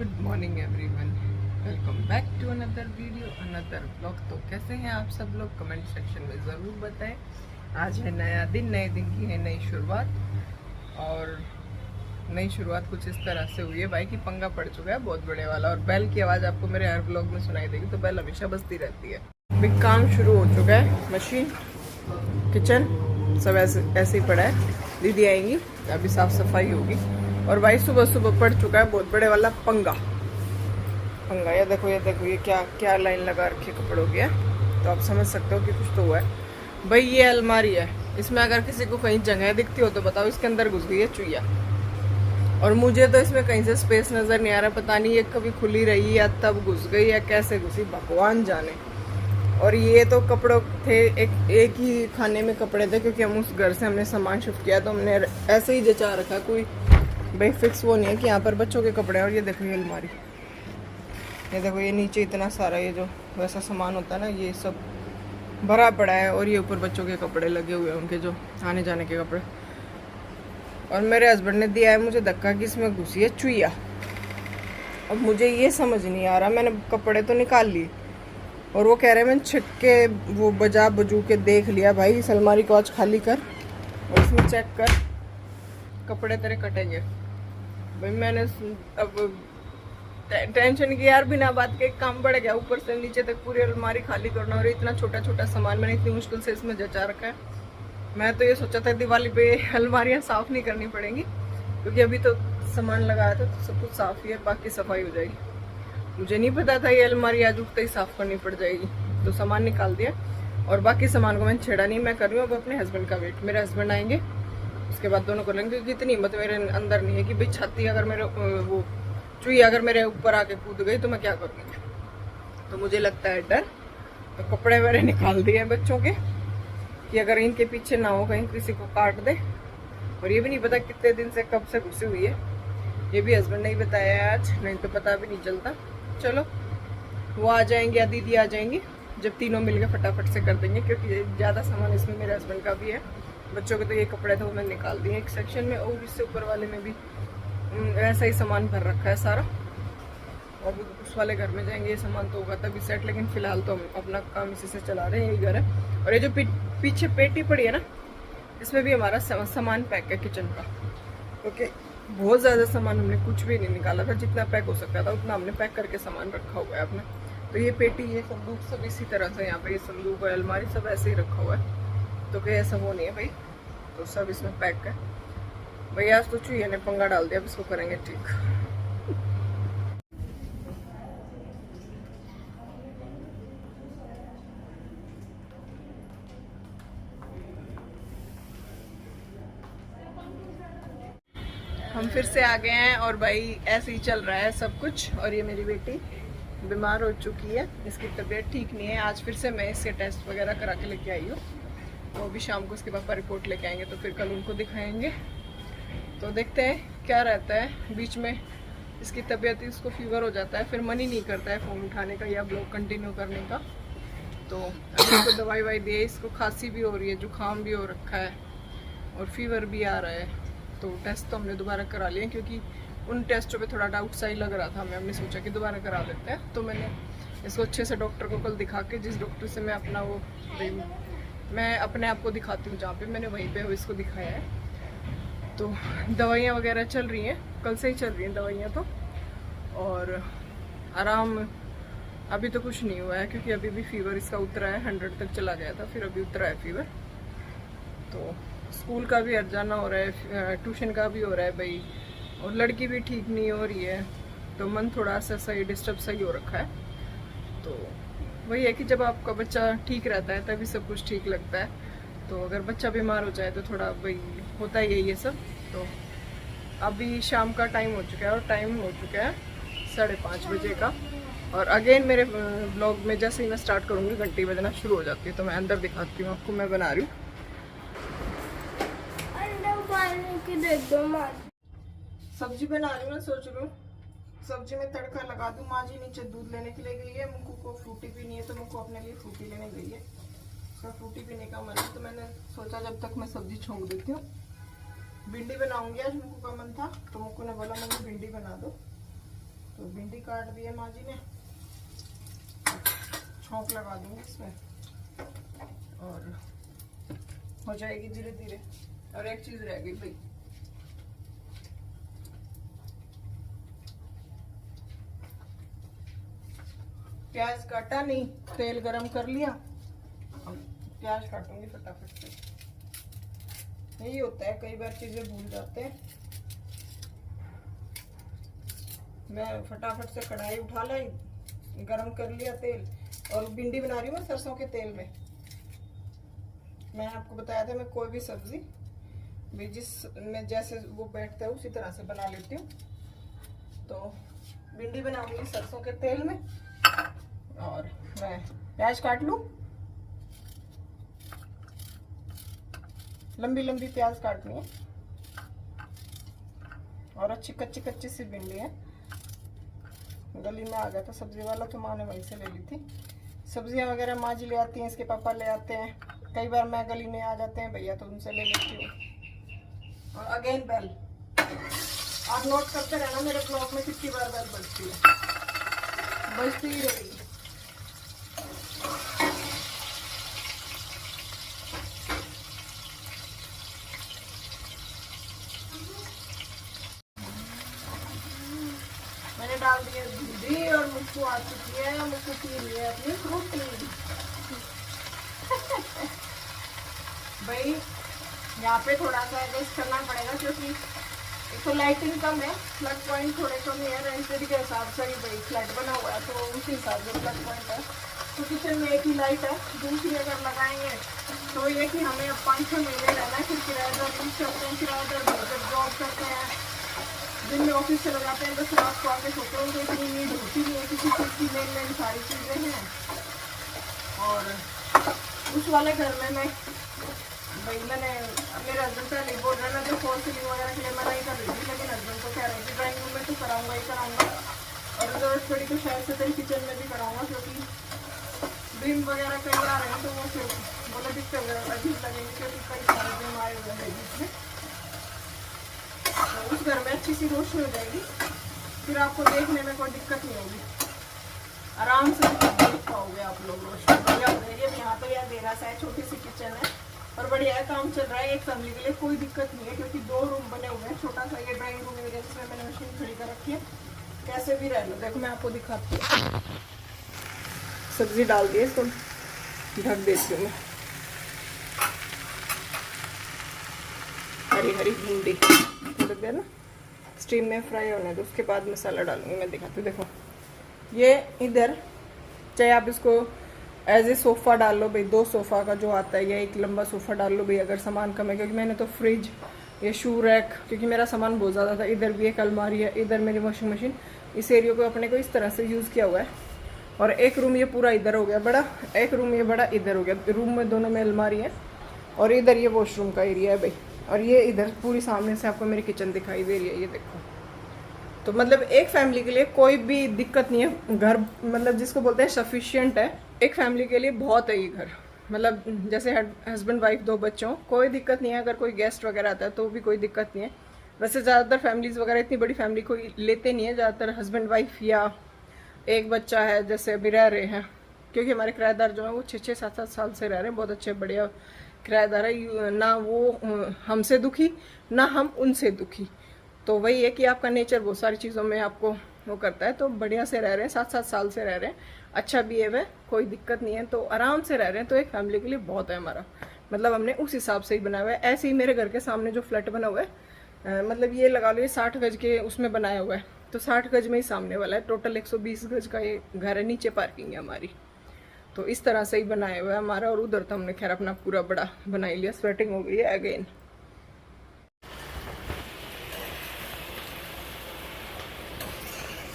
Good morning everyone, welcome back to another video, another blog. तो कैसे हैं आप सब लोग? कमेंट सेक्शन में ज़रूर बताएं। आज है नया दिन, नए दिन की है नई शुरुआत। और नई शुरुआत कुछ इस तरह से हुई है, भाई की पंगा पड़ चुका है बहुत बड़े वाला। और बैल की आवाज़ आपको मेरे हर ब्लॉग में सुनाई देगी, तो बैल हमेशा बजती रहती है। अभी काम शुरू हो चुका है, मशीन, किचन सब ऐसे ही पड़ा है। दीदी आएंगी, अभी साफ सफाई होगी। और भाई सुबह सुबह पड़ चुका है बहुत बड़े वाला पंगा। ये देखो ये क्या क्या लाइन लगा रखी है कपड़ों की है। तो आप समझ सकते हो कि कुछ तो हुआ है। भाई ये अलमारी है, इसमें अगर किसी को कहीं जगह दिखती हो तो बताओ। इसके अंदर घुस गई है चुईया, और मुझे तो इसमें कहीं से स्पेस नजर नहीं आ रहा। पता नहीं ये कभी खुली रही या तब घुस गई या कैसे घुसी, भगवान जाने। और ये तो कपड़ों थे, एक ही खाने में कपड़े थे, क्योंकि हम उस घर से हमने सामान शिफ्ट किया तो हमने ऐसे ही जचा रखा। कोई भाई फिक्स वो नहीं है कि यहाँ पर बच्चों के कपड़े हैं। और ये देखो ये अलमारी, ये देखो ये नीचे इतना सारा ये जो वैसा सामान होता है ना, ये सब भरा पड़ा है। और ये ऊपर बच्चों के कपड़े लगे हुए हैं, उनके जो आने जाने के कपड़े। और मेरे हस्बैंड ने दिया है मुझे धक्का कि इसमें घुसी है चुईया। अब मुझे ये समझ नहीं आ रहा, मैंने कपड़े तो निकाल लिए और वो कह रहे हैं मैंने छिट के वो बजू के देख लिया। भाई इस अलमारी को आज खाली कर और इसमें चेक कर, कपड़े तेरे कटेंगे। भाई मैंने अब टेंशन की यार, बिना बात के काम बढ़ गया। ऊपर से नीचे तक पूरी अलमारी खाली करना, और इतना छोटा छोटा सामान मैंने इतनी मुश्किल से इसमें जचा रखा है। मैं तो ये सोचा था दिवाली पे अलमारियां साफ नहीं करनी पड़ेंगी, क्योंकि अभी तो सामान लगाया था तो सब कुछ साफ ही है, बाकी सफाई हो जाएगी। मुझे नहीं पता था ये अलमारी आज उठते ही साफ करनी पड़ जाएगी। तो सामान निकाल दिया और बाकी सामान को मैंने छेड़ा नहीं। मैं कर रही हूँ अब अपने हस्बैंड का वेट। मेरे हस्बैंड आएंगे, उसके बाद दोनों कर लेंगे, क्योंकि इतनी हिम्मत मेरे अंदर नहीं है कि भाई छाती अगर मेरे वो चुई अगर मेरे ऊपर आके कूद गई तो मैं क्या करूँगी। तो मुझे लगता है डर। तो कपड़े मैंने निकाल दिए बच्चों के कि अगर इनके पीछे ना हो कहीं किसी को काट दे। और ये भी नहीं पता कितने दिन से कब से घुसी हुई है, ये भी हस्बैंड ने ही बताया है आज, नहीं तो पता भी नहीं चलता। चलो वो आ जाएंगे या दीदी आ जाएंगी, जब तीनों मिलकर फटाफट से कर देंगे, क्योंकि ज़्यादा सामान इसमें मेरे हस्बैंड का भी है। बच्चों के तो ये कपड़े थे वो मैंने निकाल दिए एक सेक्शन में, और इससे ऊपर वाले में भी ऐसा ही सामान भर रखा है सारा। और उस वाले घर में जाएंगे ये सामान तो होगा तभी सेट, लेकिन फिलहाल तो हम अपना काम इसी से चला रहे हैं, यही घर है। और ये जो पीछे पेटी पड़ी है ना, इसमें भी हमारा सामान पैक है किचन का, क्योंकि बहुत ज़्यादा सामान हमने कुछ भी नहीं निकाला था। जितना पैक हो सकता था उतना हमने पैक करके सामान रखा हुआ है अपना। तो ये पेटी, ये संदूक सब इसी तरह से, यहाँ पे ये संदूक और अलमारी सब ऐसे ही रखा हुआ है। तो कोई ऐसा वो नहीं है भाई, तो सब इसमें पैक है। भैया आज तो चुईया ने पंगा डाल दिया, अब इसको करेंगे ठीक। हम फिर से आ गए हैं और भाई ऐसे ही चल रहा है सब कुछ। और ये मेरी बेटी बीमार हो चुकी है, इसकी तबीयत ठीक नहीं है। आज फिर से मैं इसके टेस्ट वगैरह करा के लेके आई हूँ। तो अभी शाम को उसके पापा रिपोर्ट लेके आएंगे, तो फिर कल उनको दिखाएंगे। तो देखते हैं क्या रहता है। बीच में इसकी तबीयत, इसको फीवर हो जाता है, फिर मन ही नहीं करता है फ़ोन उठाने का या ब्लॉग कंटिन्यू करने का। तो अभी इसको दवाई वाई दी, इसको खांसी भी हो रही है, जुकाम भी हो रखा है और फीवर भी आ रहा है। तो टेस्ट तो हमने दोबारा करा लिए, क्योंकि उन टेस्टों पे थोड़ा डाउट सा ही लग रहा था हमें। हमने सोचा कि दोबारा करा देते हैं। तो मैंने इसको अच्छे से डॉक्टर को कल दिखा के, जिस डॉक्टर से मैं अपना वो मैं अपने आप को दिखाती हूँ जहाँ पे, मैंने वहीं पे इसको दिखाया है। तो दवाइयाँ वगैरह चल रही हैं, कल से ही चल रही हैं दवाइयाँ तो। और आराम अभी तो कुछ नहीं हुआ है, क्योंकि अभी भी फीवर इसका उतरा है, 100 तक चला गया था, फिर अभी उतरा है फीवर। तो स्कूल का भी हट जाना हो रहा है, ट्यूशन का भी हो रहा है भाई, और लड़की भी ठीक नहीं हो रही है। तो मन थोड़ा सा सही डिस्टर्ब सही हो रखा है। तो वही है कि जब आपका बच्चा ठीक रहता है तभी सब कुछ ठीक लगता है। तो अगर बच्चा बीमार हो जाए तो थोड़ा वही होता ही है ये सब। तो अभी शाम का टाइम हो चुका है, और टाइम हो चुका है 5:30 बजे का। और अगेन मेरे ब्लॉग में जैसे ही मैं स्टार्ट करूँगी घंटी बजना शुरू हो जाती है। तो मैं अंदर दिखाती हूँ आपको, मैं बना रही हूँ। सब्जी बना रही हूँ, मैं सोच रही हूँ सब्जी में तड़का लगा दूँ। माँ जी नीचे दूध लेने के लिए गई है, मुक्कू को फ्रूटी पीनी है, तो मुक्कू अपने लिए फ्रूटी लेने गई है। उसका फ्रूटी पीने का मन है, तो मैंने सोचा जब तक मैं सब्जी छोंक देती हूँ। भिंडी बनाऊंगी आज, मुक्कू का मन था, तो मुक्कू ने बोला मम्मी भिंडी बना दो। तो भिंडी काट दी है माँ जी ने, छौंक लगा दूंगी इसमें और हो जाएगी धीरे धीरे। और एक चीज रह गई भाई, प्याज काटा नहीं, तेल गरम कर लिया, अब प्याज काटूंगी फटाफट से। यही होता है, कई बार चीजें भूल जाते हैं। मैं फटाफट से कढ़ाई उठा लाई, गरम कर लिया तेल, और भिंडी बना रही हूँ मैं सरसों के तेल में। मैंने आपको बताया था मैं कोई भी सब्जी भी जिस में जैसे वो बैठता है उसी तरह से बना लेती हूँ। तो भिंडी बनाऊंगी सरसों के तेल में, और मैं प्याज काट लूं, लंबी लंबी प्याज काटनी है, और अच्छी कच्ची कच्ची सी भिंडी है। गली में आ गया था सब्जी वाला, तो माँ ने वहीं से ले ली थी। सब्जियां वगैरह माँ जी ले आती हैं, इसके पापा ले आते हैं, कई बार मैं गली में आ जाते हैं भैया, तो उनसे ले लेती हूँ। और अगेन बेल, आप नोट करते रहना मेरे ब्लॉग में कितनी बार बेल बजती है, बजती ही रहेगी। मैंने डाल दिया दूधी, और मुझको आ चुकी है, मुझको पी रही है अपनी फ्रूटी। भाई यहाँ पे थोड़ा सा एडजस्ट करना पड़ेगा, क्योंकि एक तो लाइटिंग कम है, फ्लड पॉइंट थोड़े कम है, रेंटेड के हिसाब से ही भाई फ्लैट बना हुआ है, तो उसी हिसाब से फ्लड पॉइंट है। तो किचन में एक ही लाइट है, दूसरी अगर लगाएंगे तो ये कि हमें अब 5-6 महीने रहना है। फिर किराएदार यूज करते हैं, किराएदार जब जॉब करते हैं, दिन में ऑफिस से लगाते हैं, बस रात को आके सोते हैं, तो इतनी नीड होती नहीं है किसी चीज़ की। मेन सारी चीज़ें हैं। और उस वाले घर में मैं भाई मैंने मेरे हस्बैंड पहले बोल रहे हैं, जो फॉल सीलिंग वगैरह के लिए मैं नहीं कर रही थी, लेकिन हस्बैंड को कह रही थी ड्राइंग रूम में तो कराऊंगा ही कराऊंगा, और जरूरत पड़ी तो शायद से तेरी किचन में भी कराऊंगा, क्योंकि ड्रीम वगैरह कई आ रहे हैं, तो वो फिर बोले दिक्कत अजीब लगेगी, क्योंकि कई सारे ड्रीम आए हुए हैं जिसमें। तो उस घर में अच्छी सी रोशनी हो जाएगी, फिर आपको देखने में कोई दिक्कत नहीं होगी, आराम से देख पाओगे आप लोग रोशनी। बढ़िया हो जाएगी। अब यहाँ तो यार देरा सा है, छोटी सी किचन है और बढ़िया है, काम चल रहा है। एक फैमिली के लिए कोई दिक्कत नहीं है, क्योंकि 2 रूम बने हुए हैं। छोटा सा ये ड्राइंग रूम एरिया जिसमें मैंने मशीन खड़ी कर रखी है, कैसे भी रह लो। देखो मैं आपको दिखाती हूँ, सब्जी डाल दी है, इसको ढक देती हूँ मैं। हरी हरी भिंडी थोड़ी देर ना स्टीम में फ्राई होने दो, उसके बाद मसाला डालूंगी। मैं दिखाती हूँ, देखो ये इधर, चाहे आप इसको एज ए सोफ़ा डाल लो भाई, 2 सोफ़ा का जो आता है, या एक लंबा सोफ़ा डाल लो भाई, अगर सामान कम है। क्योंकि मैंने तो फ्रिज, ये शू रैक, क्योंकि मेरा सामान बहुत ज़्यादा था। इधर भी एक अलमारी है, इधर मेरी वॉशिंग मशीन, इस एरिया को अपने को इस तरह से यूज़ किया हुआ है। और एक रूम ये पूरा इधर हो गया बड़ा, एक रूम ये बड़ा इधर हो गया। रूम में दोनों में अलमारी है, और इधर ये वॉशरूम का एरिया है भाई, और ये इधर पूरी सामने से आपको मेरी किचन दिखाई दे रही है, ये देखो। तो मतलब एक फैमिली के लिए कोई भी दिक्कत नहीं है। घर मतलब जिसको बोलते हैं सफिशिएंट है, एक फैमिली के लिए बहुत है ये घर। मतलब जैसे हस्बैंड वाइफ 2 बच्चों, कोई दिक्कत नहीं है। अगर कोई गेस्ट वगैरह आता है तो भी कोई दिक्कत नहीं है। वैसे ज़्यादातर फैमिलीज वगैरह इतनी बड़ी फैमिली कोई लेते नहीं है, ज़्यादातर हस्बैंड वाइफ या एक बच्चा है जैसे अभी रह रहे हैं। क्योंकि हमारे किराएदार जो है वो 6-6, 7-7 साल से रह रहे हैं, बहुत अच्छे बढ़िया किराएदार है। ना वो हमसे दुखी, ना हम उनसे दुखी। तो वही है कि आपका नेचर बहुत सारी चीज़ों में आपको वो करता है। तो बढ़िया से रह रहे हैं, 7-7 साल से रह रहे हैं, अच्छा बिहेव है, कोई दिक्कत नहीं है, तो आराम से रह रहे हैं। तो एक फैमिली के लिए बहुत है हमारा, मतलब हमने उस हिसाब से ही बनाया हुआ है। ऐसे ही मेरे घर के सामने जो फ्लैट बना हुआ है, मतलब ये लगा लो 60 गज के उसमें बनाया हुआ है, तो 60 गज में ही सामने वाला है। टोटल 120 गज का ये घर है, नीचे पार्किंग है हमारी। तो इस तरह से ही बनाया हुआ है हमारा। और उधर तो हमने खैर अपना पूरा बड़ा बना ही लिया। स्वेटिंग हो गई है अगेन।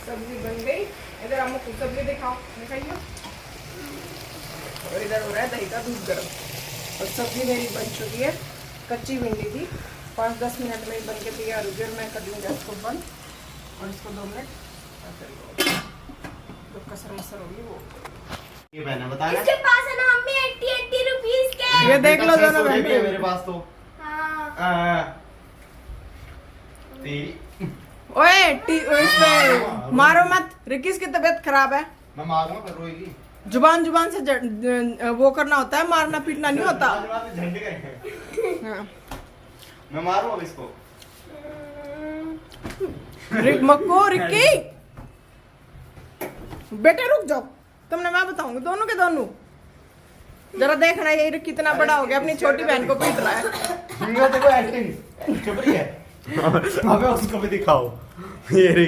सब्जी बन गई, इधर हम कुछ सब्जी दिखाइए। और इधर हो रहा है दही का दूध गर्म। और सब्जी मेरी बन चुकी है, कच्ची भिंडी थी, 5-10 मिनट में ही बन के तैयार होगी। और मैं कर दूँगा इसको बंद, और इसको 2 मिनट जो कसर मसर होगी वो। ये मैंने बताया इसके पास है ना मम्मी 80 रुपीस के। ये देख लो दोनों बहन मेरे पास तो। हाँ। ओए इस पे मारो मत, रिकीस की तबीयत खराब है। मैं मारूंगा पर रोएगी। जुबान से वो करना होता है, मारना पीटना नहीं होता। झंडे करेंगे। हाँ। मैं मारूं अब इसको। मक्को रिक्की बेटे रुक जाओ, तुमने मैं बताऊंगी दोनों के दोनों। जरा देखना ये रिक्की कितना बड़ा हो गया, अपनी छोटी बहन को पीट रहा है। ये देखो एक्टिंग चुप रही है। अबे उसको भी दिखाओ। ये रही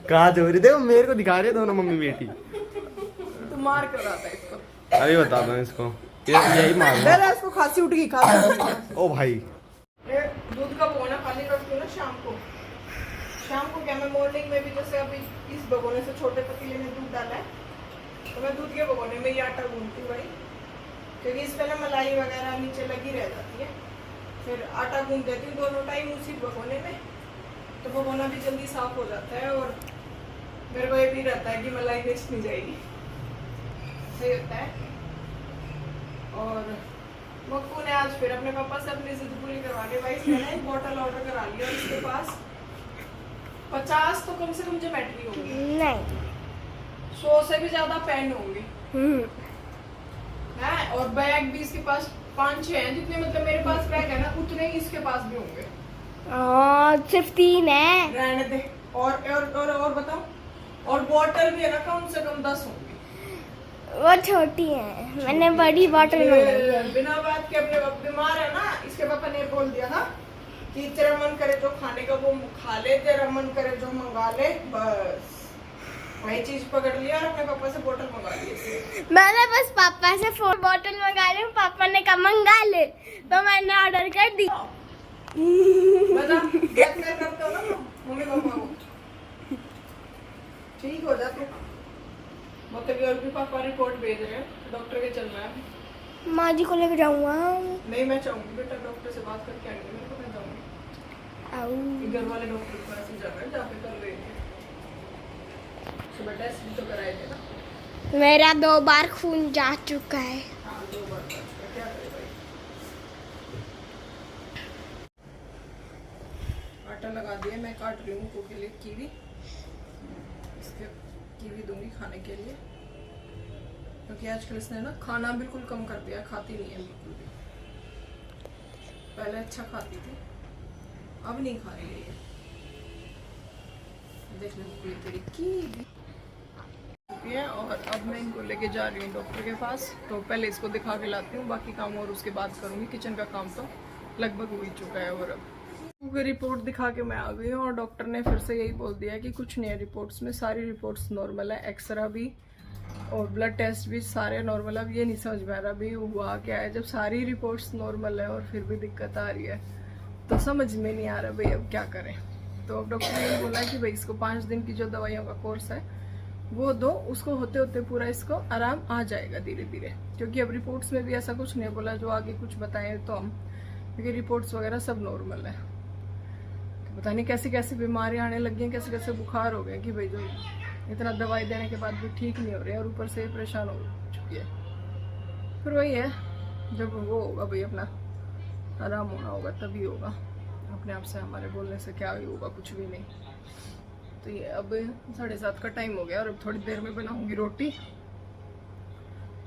कहाँ से हो रही, देखो मेरे को दिखा रहे दोनों मम्मी बेटी। तू मार कर रहा था इसको। अभी बता दो इसको, यही मार दे इसको, खांसी उठ गई खांसी। ओ भाई दूध का बोना खाली रखती हूँ ना शाम को। शाम को क्या, मैं मॉर्निंग में भी जैसे अभी इस भगोने से छोटे पतीले में दूध डाला है, तो मैं दूध के भगोने में ये आटा गूंथती हूँ भाई, क्योंकि इस पे ना मलाई वगैरह नीचे लगी रह जाती है। फिर आटा गूंथ देती हूँ दोनों टाइम उसी भगोने में, तो भगोना भी जल्दी साफ हो जाता है। और मेरे को ये भी रहता है कि मलाई वेस्ट नहीं जाएगी, सही होता है। और मक्कू ने आज फिर अपने पापा से अपनी जिद पूरी करवा ली भाई। इसने ना एक बोतल ऑर्डर करा लिया और इसके पास 50 तो कम से कम ज्योमेट्री होगी, नहीं 100 से भी ज्यादा पेन होंगे हैं। और बैग भी इसके पास 5-6 हैं, जितने मतलब मेरे पास बैग है ना उतने ही इसके पास भी होंगे। सिर्फ 3 है। रहने दे। और बताओ, और बोतल भी है ना कम से कम 10 होंगी। वो छोटी है, मैंने बड़ी बॉटल मंगाई है। बिना बात के अपने बीमार है ना, इसके पापा ने बोल दिया था कि तेरा मन करे जो खाने का वो खा ले, तेरा मन करे जो मंगा ले, बस वही चीज पकड़ लिया और अपने पापा से बोतल मंगा ली। मैंने बस पापा से 4 बॉटल मंगा ली, पापा ने कहा मंगा ले, तो मैंने ऑर्डर कर दी। बता ब्लैकमेल करते हो ना मम्मी पापा को, ठीक हो जा तू। मतलब और भी पापा रिपोर्ट भेज रहे हैं, डॉक्टर के चलना है। माँ जी को लेकर जाऊंगा। नहीं मैं चाहूंगी बेटा, डॉक्टर से बात करके आएंगे, मेरे को मैं जाऊंगी। घर वाले डॉक्टर के पास ही जा रहे हैं, जहाँ पे कल गए थे। सुबह टेस्ट भी तो कराए थे ना। मेरा 2 बार खून जा चुका है। हाँ 2 बार कर चुका, क्या करे भाई। आटा लगा दिया, मैं काट रही हूँ के लिए कीवी। इसके कीवी दूंगी खाने के लिए, क्योंकि आजकल इसने ना खाना बिल्कुल कम कर दिया, खाती नहीं है बिल्कुल भी। पहले अच्छा खाती थी, अब नहीं खा रही है। देख लो तेरी कीवी है। और अब मैं इनको लेके जा रही हूँ डॉक्टर के पास, तो पहले इसको दिखा के लाती हूँ, बाकी काम और उसके बाद करूँगी। किचन का काम तो लगभग हो ही चुका है। और अब रिपोर्ट दिखा के मैं आ गई हूँ और डॉक्टर ने फिर से यही बोल दिया है कि कुछ नहीं है रिपोर्ट्स में, सारी रिपोर्ट्स नॉर्मल है। एक्सरा भी और ब्लड टेस्ट भी सारे नॉर्मल। अब ये नहीं समझ में आ रहा भी हुआ क्या है, जब सारी रिपोर्ट्स नॉर्मल है और फिर भी दिक्कत आ रही है तो समझ में नहीं आ रहा भाई अब क्या करें। तो अब डॉक्टर ने बोला कि भाई इसको 5 दिन की जो दवाइयों का कोर्स है वो दो, उसको होते होते पूरा इसको आराम आ जाएगा धीरे धीरे। क्योंकि अब रिपोर्ट्स में भी ऐसा कुछ नहीं बोला जो आगे कुछ बताएं तो हम, क्योंकि रिपोर्ट्स वगैरह सब नॉर्मल है। तो पता नहीं कैसी कैसी बीमारियां आने लगी हैं, कैसे कैसे बुखार हो गए कि भाई जो इतना दवाई देने के बाद भी ठीक नहीं हो रही है और ऊपर से परेशान हो चुकी है। फिर वही है, जब वो होगा भाई अपना आराम होना होगा तभी होगा, अपने आप से हमारे बोलने से क्या ही होगा, कुछ भी नहीं। तो ये अब 7:30 का टाइम हो गया और अब थोड़ी देर में बनाऊंगी रोटी,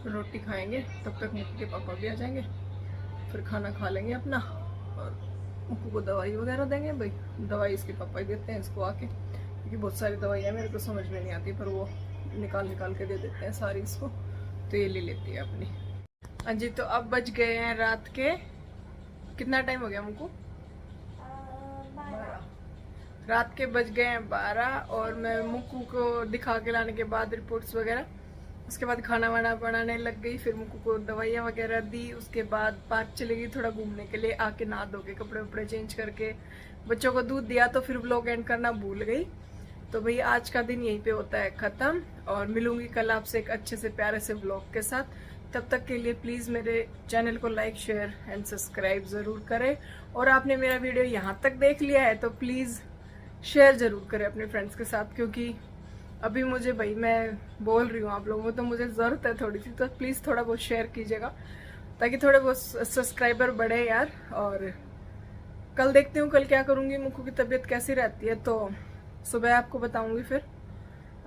तो रोटी खाएंगे। तब तक मुक्कू के पापा भी आ जाएंगे, फिर खाना खा लेंगे अपना और मुक्कू को दवाई वगैरह देंगे। भाई दवाई इसके पापा ही देते हैं इसको आके, क्योंकि बहुत सारी दवाई है मेरे को समझ में नहीं आती, पर वो निकाल के दे देते हैं सारी इसको, तो ये ले लेती है अपनी। हाँ जी, तो अब बज गए हैं रात के, कितना टाइम हो गया मुक्कू? 12। रात के बज गए हैं 12 और मैं मुक्कू को दिखा के लाने के बाद रिपोर्ट्स वगैरह, उसके बाद खाना वाना बनाने लग गई। फिर मुक्कू को दवाइयाँ वगैरह दी, उसके बाद पार्क चली गई थोड़ा घूमने के लिए। आके नहा धो के कपड़े वपड़े चेंज करके बच्चों को दूध दिया, तो फिर व्लॉग एंड करना भूल गई। तो भाई आज का दिन यहीं पे होता है ख़त्म, और मिलूंगी कल आपसे एक अच्छे से प्यारे से व्लॉग के साथ। तब तक के लिए प्लीज़ मेरे चैनल को लाइक शेयर एंड सब्सक्राइब ज़रूर करें, और आपने मेरा वीडियो यहाँ तक देख लिया है तो प्लीज़ शेयर ज़रूर करें अपने फ्रेंड्स के साथ, क्योंकि अभी मुझे भाई मैं बोल रही हूँ आप लोगों को, तो मुझे ज़रूरत है थोड़ी सी, तो प्लीज़ थोड़ा बहुत शेयर कीजिएगा ताकि थोड़े बहुत सब्सक्राइबर बढ़े यार। और कल देखती हूँ कल क्या करूँगी, मुक्कू की तबीयत कैसी रहती है, तो सुबह आपको बताऊंगी फिर।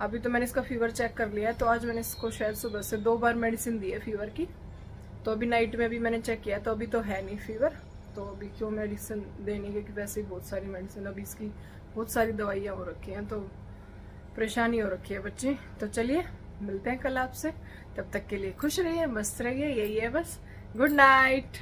अभी तो मैंने इसका फीवर चेक कर लिया है, तो आज मैंने इसको शायद सुबह से 2 बार मेडिसिन दी है फीवर की। तो अभी नाइट में भी मैंने चेक किया, तो अभी तो है नहीं फीवर। तो अभी क्यों मेडिसिन देनी, क्योंकि वैसे ही बहुत सारी मेडिसिन, अभी इसकी बहुत सारी दवाइयाँ हो रखी हैं, तो परेशानी हो रखी है बच्ची। तो चलिए मिलते हैं कल आपसे, तब तक के लिए खुश रहिए, मस्त रहिए, यही है बस। Good night.